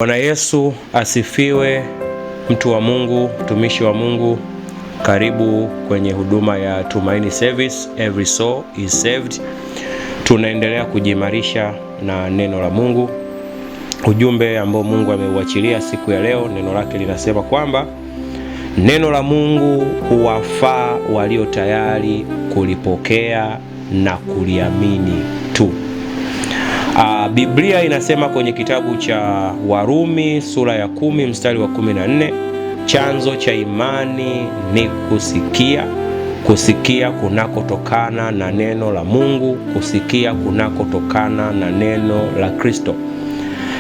Bwana Yesu asifiwe. Mtu wa Mungu, mtumishi wa Mungu, karibu kwenye huduma ya Tumaini Service, Every Soul is Saved. Tunaendelea kujimarisha na neno la Mungu. Ujumbe ambao Mungu ameuachilia siku ya leo, neno lake linasema kwamba neno la Mungu huwafaa walio tayari kulipokea na kuliamini tu. Biblia inasema kwenye kitabu cha Warumi sura ya 10 mstari wa 14, chanzo cha imani ni kusikia, kusikia kunakotokana na neno la Mungu, kusikia kunakotokana na neno la Kristo.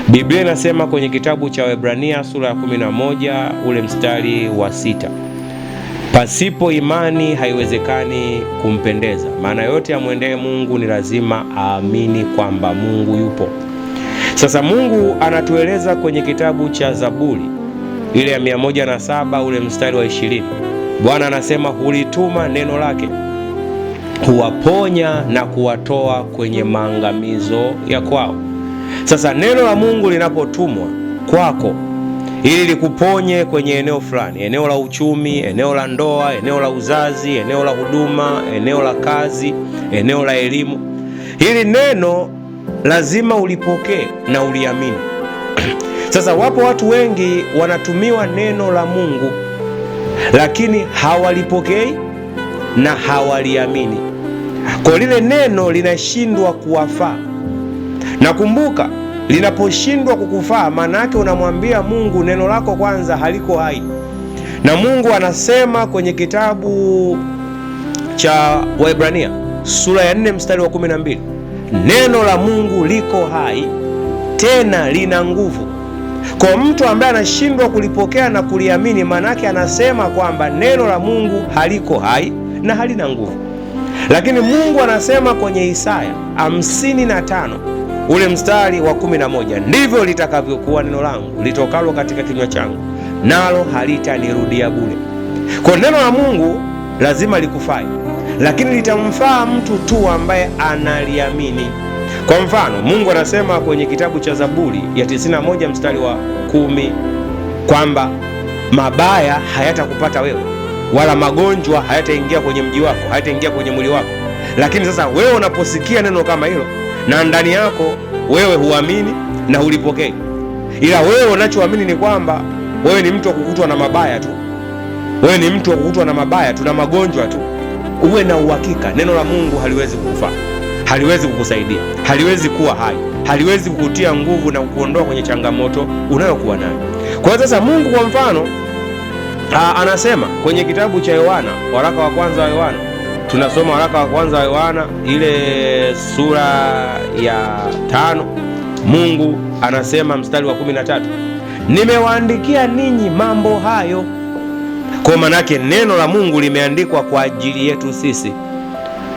Biblia inasema kwenye kitabu cha Waebrania sura ya 11 ule mstari wa 6, pasipo imani haiwezekani kumpendeza, maana yote amwendee Mungu ni lazima aamini kwamba Mungu yupo. Sasa Mungu anatueleza kwenye kitabu cha Zaburi ile ya 107 ule mstari wa 20, Bwana anasema hulituma neno lake huwaponya na kuwatoa kwenye maangamizo ya kwao. Sasa neno la Mungu linapotumwa kwako ili likuponye kwenye eneo fulani, eneo la uchumi, eneo la ndoa, eneo la uzazi, eneo la huduma, eneo la kazi, eneo la elimu, hili neno lazima ulipokee na uliamini. Sasa wapo watu wengi wanatumiwa neno la Mungu lakini hawalipokei na hawaliamini, kwa lile neno linashindwa kuwafaa. Nakumbuka linaposhindwa kukufaa, maana yake unamwambia Mungu neno lako kwanza haliko hai. Na Mungu anasema kwenye kitabu cha Waebrania sura ya 4 mstari wa 12, neno la Mungu liko hai tena lina nguvu. Kwa mtu ambaye anashindwa kulipokea na kuliamini, maana yake anasema kwamba neno la Mungu haliko hai na halina nguvu. Lakini Mungu anasema kwenye Isaya 55 ule mstari wa 11, ndivyo litakavyokuwa neno langu litokalo katika kinywa changu, nalo halitanirudia bure. Kwa neno la Mungu lazima likufai, lakini litamfaa mtu tu ambaye analiamini. Kwa mfano, Mungu anasema kwenye kitabu cha Zaburi ya 91 mstari wa 10 kwamba mabaya hayatakupata wewe, wala magonjwa hayataingia kwenye mji wako, hayataingia kwenye mwili wako. Lakini sasa wewe unaposikia neno kama hilo na ndani yako wewe huamini na ulipokei, ila wewe unachoamini ni kwamba wewe ni mtu wa kukutwa na mabaya tu, wewe ni mtu wa kukutwa na mabaya tu na magonjwa tu, uwe na uhakika neno la Mungu haliwezi kukufaa, haliwezi kukusaidia, haliwezi kuwa hai, haliwezi kukutia nguvu na kukuondoa kwenye changamoto unayokuwa nayo. Kwa hiyo sasa Mungu kwa mfano anasema kwenye kitabu cha Yohana, waraka wa kwanza wa Yohana, tunasoma waraka wa kwanza wa Yohana ile sura ya 5, Mungu anasema mstari wa 13, nimewaandikia ninyi mambo hayo. Kwa maana yake neno la Mungu limeandikwa kwa ajili yetu sisi,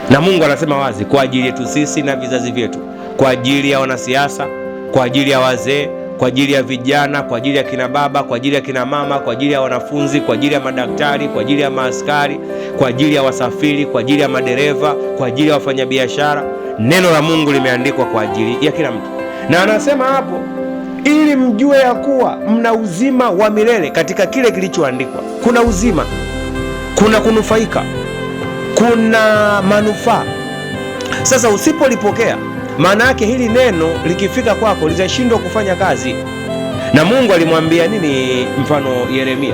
na Mungu anasema wazi kwa ajili yetu sisi na vizazi vyetu, kwa ajili ya wanasiasa, kwa ajili ya wazee, kwa ajili ya vijana, kwa ajili ya kina baba, kwa ajili ya kina mama, kwa ajili ya wanafunzi, kwa ajili ya madaktari, kwa ajili ya maaskari, kwa ajili ya wasafiri, kwa ajili ya madereva, kwa ajili ya wafanyabiashara. Neno la Mungu limeandikwa kwa ajili ya kila mtu. Na anasema hapo, ili mjue ya kuwa mna uzima wa milele katika kile kilichoandikwa. Kuna uzima, kuna kunufaika, kuna manufaa. Sasa usipolipokea, maana yake hili neno likifika kwako litashindwa kufanya kazi. Na Mungu alimwambia nini mfano Yeremia?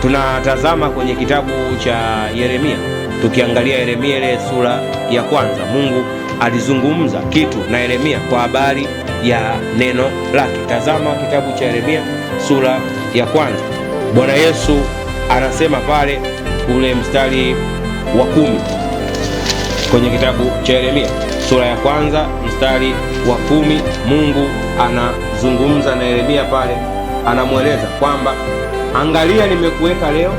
Tunatazama kwenye kitabu cha Yeremia, tukiangalia Yeremia ile sura ya 1, Mungu alizungumza kitu na Yeremia kwa habari ya neno lake. Tazama kitabu cha Yeremia sura ya 1. Bwana Yesu anasema pale ule mstari wa 10 kwenye kitabu cha Yeremia sura ya 1 mstari wa 10, Mungu anazungumza na Yeremia pale, anamweleza kwamba angalia, nimekuweka leo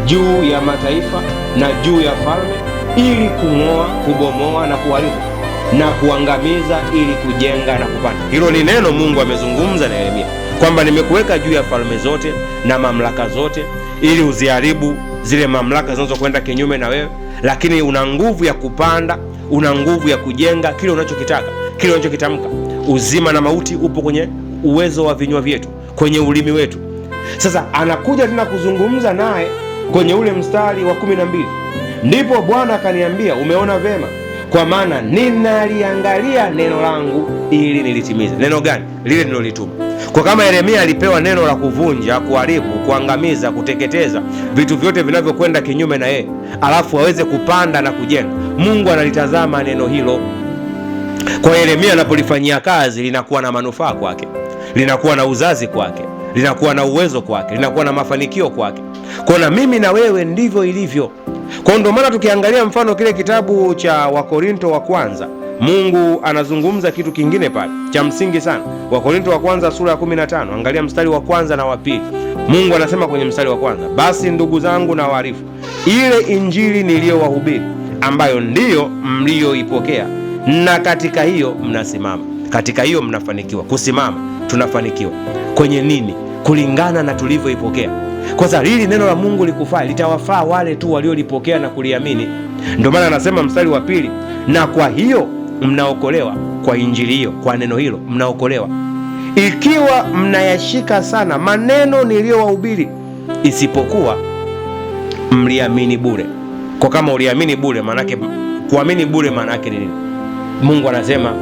juu ya mataifa na juu ya falme, ili kung'oa, kubomoa na kuharibu na kuangamiza, ili kujenga na kupanda. Hilo ni neno Mungu amezungumza na Yeremia kwamba nimekuweka juu ya falme zote na mamlaka zote, ili uziharibu zile mamlaka zinazokwenda kinyume na wewe, lakini una nguvu ya kupanda, una nguvu ya kujenga kile unachokitaka, kile unachokitamka. Uzima na mauti upo kwenye uwezo wa vinywa vyetu, kwenye ulimi wetu. Sasa anakuja tena kuzungumza naye kwenye ule mstari wa 12, ndipo Bwana akaniambia, umeona vema, kwa maana ninaliangalia neno langu ili nilitimize. Neno gani? Lile nilolituma. Kwa kama Yeremia alipewa neno la kuvunja, kuharibu, kuangamiza, kuteketeza vitu vyote vinavyokwenda kinyume na yeye, alafu aweze kupanda na kujenga, Mungu analitazama neno hilo. Kwa Yeremia anapolifanyia kazi, linakuwa na manufaa kwake, linakuwa na uzazi kwake, linakuwa na uwezo kwake, linakuwa na mafanikio kwake. Kwa na mimi na wewe ndivyo ilivyo. Kwa ndio maana tukiangalia mfano kile kitabu cha Wakorinto wa kwanza, Mungu anazungumza kitu kingine pale cha msingi sana. Wakorinto wa kwanza sura ya 15, angalia mstari wa kwanza na wa pili. Mungu anasema kwenye mstari wa kwanza, basi ndugu zangu na waarifu ile injili niliyowahubiri, ambayo ndiyo mlioipokea, na katika hiyo mnasimama, katika hiyo mnafanikiwa. Kusimama, tunafanikiwa kwenye nini? Kulingana na tulivyoipokea. Kwa sababu hili neno la Mungu likufaa, litawafaa wale tu waliolipokea na kuliamini. Ndio maana anasema mstari wa pili, na kwa hiyo mnaokolewa, kwa injili hiyo, kwa neno hilo mnaokolewa, ikiwa mnayashika sana maneno niliyowahubiri, isipokuwa mliamini bure. Kwa kama uliamini bure, manake kuamini bure manake ni nini? Mungu anasema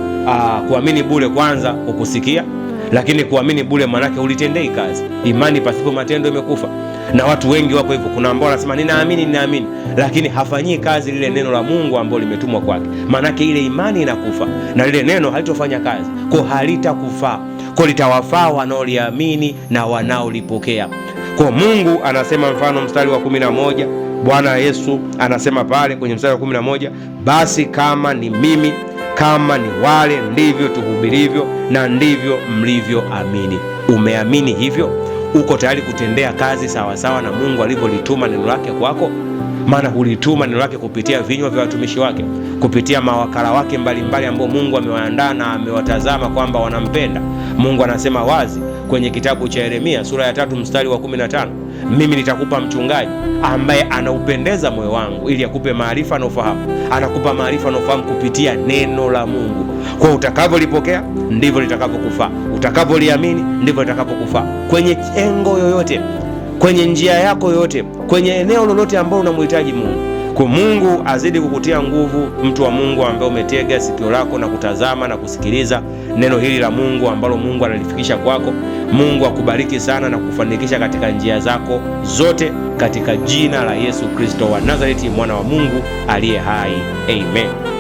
kuamini bure kwanza ukusikia, lakini kuamini bure manake ulitendei kazi. Imani pasipo matendo imekufa. Na watu wengi wako hivyo. Kuna ambao wanasema ninaamini, lakini hafanyii kazi lile neno la Mungu ambalo limetumwa kwake. Manake ile imani inakufa na lile neno halitofanya kazi. Kwa halitakufaa. Kwa litawafaa wanaoliamini na wanaolipokea. Kwa Mungu anasema mfano mstari wa 11, Bwana Yesu anasema pale kwenye mstari wa 11, basi kama ni mimi, kama ni wale, ndivyo tuhubirivyo na ndivyo mlivyoamini. Umeamini hivyo? Uko tayari kutendea kazi sawasawa na Mungu alivyolituma neno lake kwako? Maana hulituma neno lake kupitia vinywa vya watumishi wake, kupitia mawakala wake mbalimbali ambao Mungu amewaandaa na amewatazama kwamba wanampenda. Mungu anasema wazi kwenye kitabu cha Yeremia sura ya 3 mstari wa 15, mimi nitakupa mchungaji ambaye anaupendeza moyo wangu ili akupe maarifa na ufahamu. Anakupa maarifa na ufahamu kupitia neno la Mungu. Kwa utakavyolipokea ndivyo litakavyokufaa, utakavyoliamini ndivyo litakavyokufaa, kwenye engo yoyote, kwenye njia yako yoyote, kwenye eneo lolote ambalo unamhitaji Mungu. Kwa Mungu azidi kukutia nguvu, mtu wa Mungu ambaye umetega sikio lako na kutazama na kusikiliza neno hili la Mungu ambalo Mungu analifikisha kwako. Mungu akubariki sana na kufanikisha katika njia zako zote, katika jina la Yesu Kristo wa Nazareti, mwana wa Mungu aliye hai. Amen.